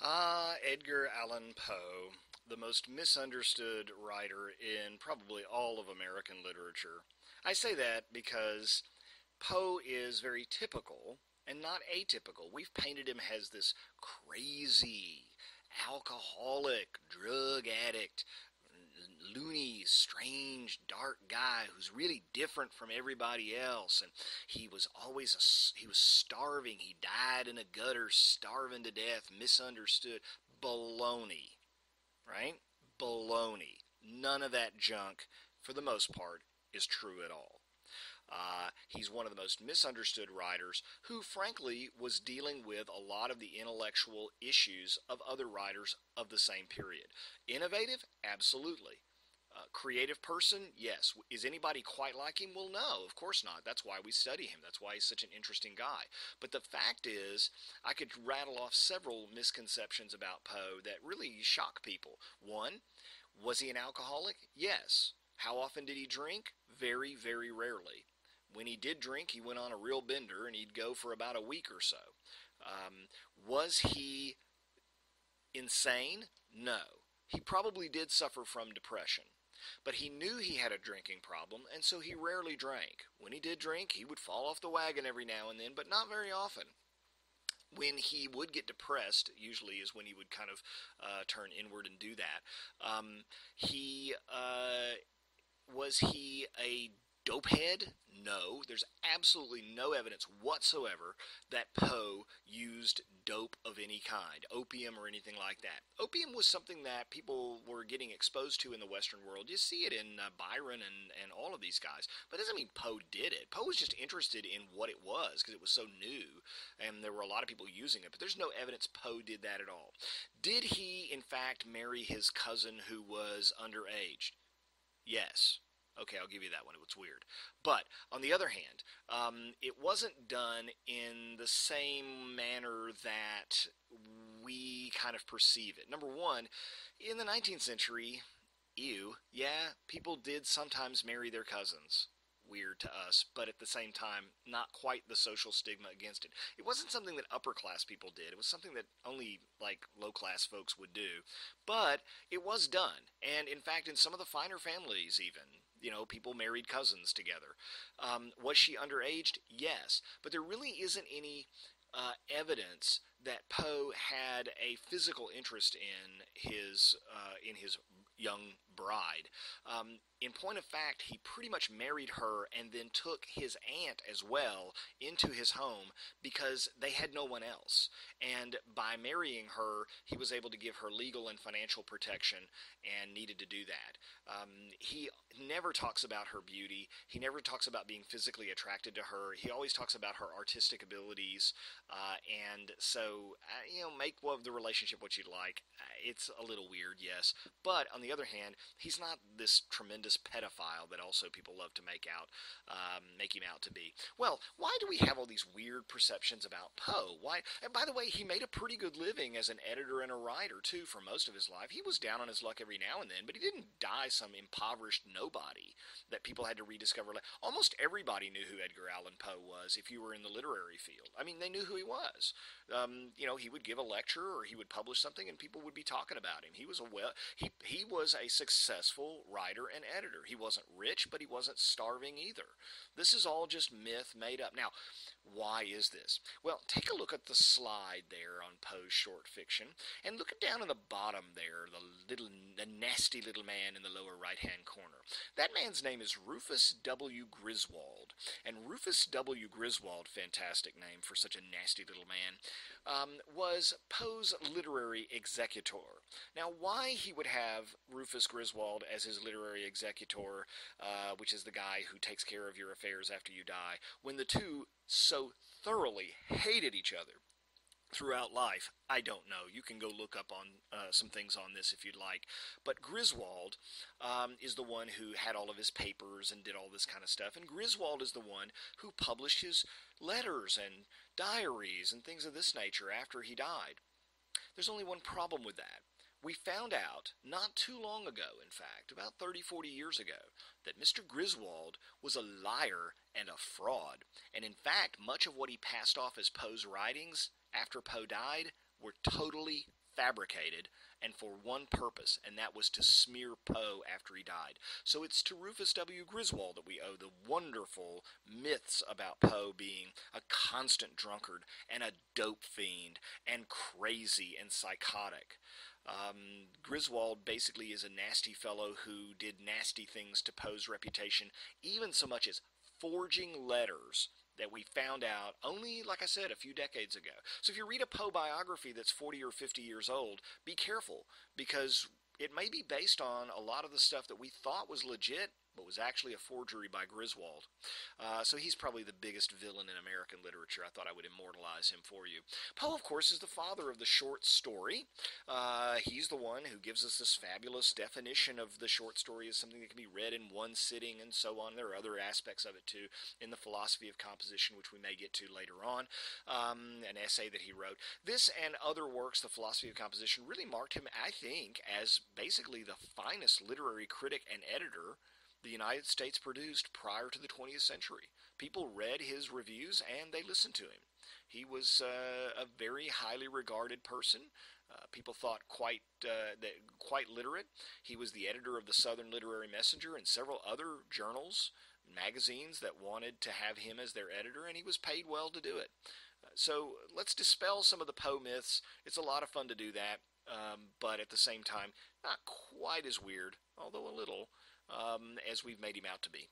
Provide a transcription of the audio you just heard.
Edgar Allan Poe, the most misunderstood writer in probably all of American literature. I say that because Poe is very typical and not atypical. We've painted him as this crazy, alcoholic, drug addict, loony, strange, dark guy who's really different from everybody else. And he was starving. He died in a gutter, starving to death, misunderstood. Baloney, right? Baloney. None of that junk, for the most part, is true at all. He's one of the most misunderstood writers who, frankly, was dealing with a lot of the intellectual issues of other writers of the same period. Innovative? Absolutely. Creative person? Yes. Is anybody quite like him? Well, no, of course not. That's why we study him. That's why he's such an interesting guy. But the fact is, I could rattle off several misconceptions about Poe that really shock people. One, was he an alcoholic? Yes. How often did he drink? Very, very rarely. When he did drink, he went on a real bender and he'd go for about a week or so. Um, was he insane? No. He probably did suffer from depression. But he knew he had a drinking problem, and so he rarely drank. When he did drink, he would fall off the wagon every now and then, but not very often. When he would get depressed, usually is when he would kind of turn inward and do that. He Was he a dopehead? No, there's absolutely no evidence whatsoever that Poe used dope of any kind, opium or anything like that. Opium was something that people were getting exposed to in the Western world. You see it in Byron and all of these guys, but it doesn't mean Poe did it. Poe was just interested in what it was because it was so new, and there were a lot of people using it, but there's no evidence Poe did that at all. Did he, in fact, marry his cousin who was underage? Yes. Okay, I'll give you that one. It was weird. But on the other hand, it wasn't done in the same manner that we kind of perceive it. Number one, in the 19th century, ew, yeah, people did sometimes marry their cousins. Weird to us, but at the same time, not quite the social stigma against it. It wasn't something that upper class people did. It was something that only like low class folks would do. But it was done. And in fact, in some of the finer families, even, people married cousins together. Was she underaged? Yes. But there really isn't any evidence that Poe had a physical interest in his young bride. In point of fact, he pretty much married her and then took his aunt as well into his home because they had no one else. And by marrying her, he was able to give her legal and financial protection and needed to do that. He never talks about her beauty. He never talks about being physically attracted to her. He always talks about her artistic abilities. And so, make of the relationship what you'd like. It's a little weird, yes. But on the other hand, he's not this tremendous pedophile that also people love to make him out to be. Well, why do we have all these weird perceptions about Poe? Why? And by the way, he made a pretty good living as an editor and a writer too for most of his life. He was down on his luck every now and then, but he didn't die some impoverished nobody that people had to rediscover. Almost everybody knew who Edgar Allan Poe was if you were in the literary field. I mean, they knew who he was. He would give a lecture or he would publish something, and people would be talking about him. He was a successful writer and editor. He wasn't rich, but he wasn't starving either. This is all just myth made up. Now, why is this? Well, take a look at the slide there on Poe's short fiction, and look down in the bottom there, the nasty little man in the lower right-hand corner. That man's name is Rufus W. Griswold, and Rufus W. Griswold, fantastic name for such a nasty little man, was Poe's literary executor. Now, why he would have Rufus Griswold as his literary executor, which is the guy who takes care of your affairs after you die, when the two so thoroughly hated each other throughout life, I don't know. You can go look up on some things on this if you'd like. But Griswold is the one who had all of his papers and did all this kind of stuff. And Griswold is the one who published his letters and diaries and things of this nature after he died. There's only one problem with that. We found out not too long ago, in fact, about 30, 40 years ago, that Mr. Griswold was a liar and a fraud. And in fact, much of what he passed off as Poe's writings after Poe died were totally fabricated and for one purpose, and that was to smear Poe after he died. So it's to Rufus W. Griswold that we owe the wonderful myths about Poe being a constant drunkard and a dope fiend and crazy and psychotic. Griswold basically is a nasty fellow who did nasty things to Poe's reputation, even so much as forging letters that we found out only, like I said, a few decades ago. So if you read a Poe biography that's 40 or 50 years old, be careful, because it may be based on a lot of the stuff that we thought was legit, but was actually a forgery by Griswold. So he's probably the biggest villain in American literature. I thought I would immortalize him for you. Poe, of course, is the father of the short story. He's the one who gives us this fabulous definition of the short story as something that can be read in one sitting and so on. There are other aspects of it, too, in the philosophy of composition, which we may get to later on, an essay that he wrote. This and other works, the philosophy of composition, really marked him, I think, as basically the finest literary critic and editor the United States produced prior to the 20th century. People read his reviews and they listened to him. He was a very highly regarded person. People thought quite literate. He was the editor of the Southern Literary Messenger and several other journals, magazines that wanted to have him as their editor, and he was paid well to do it. So let's dispel some of the Poe myths. It's a lot of fun to do that, but at the same time, not quite as weird, although a little, as we've made him out to be.